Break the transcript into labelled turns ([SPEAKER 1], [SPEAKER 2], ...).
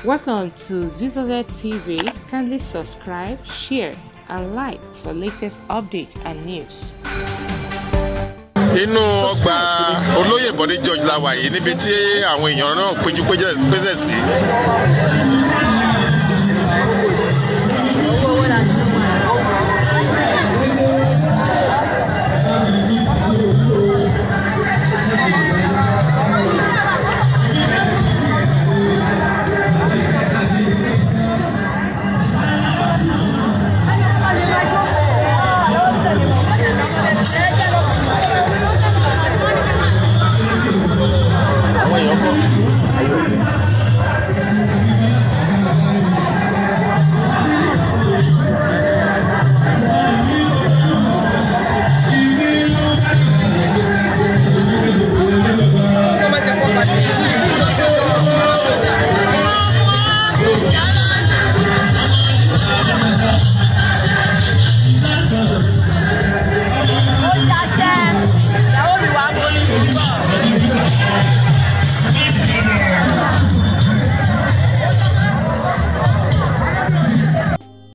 [SPEAKER 1] Welcome to Zisodel TV. Kindly subscribe, share, and like for latest updates and news.
[SPEAKER 2] Inú ọgbà Olabode George la wà yìí níbi tí àwọn èèyàn náà péjú pésẹ̀ sí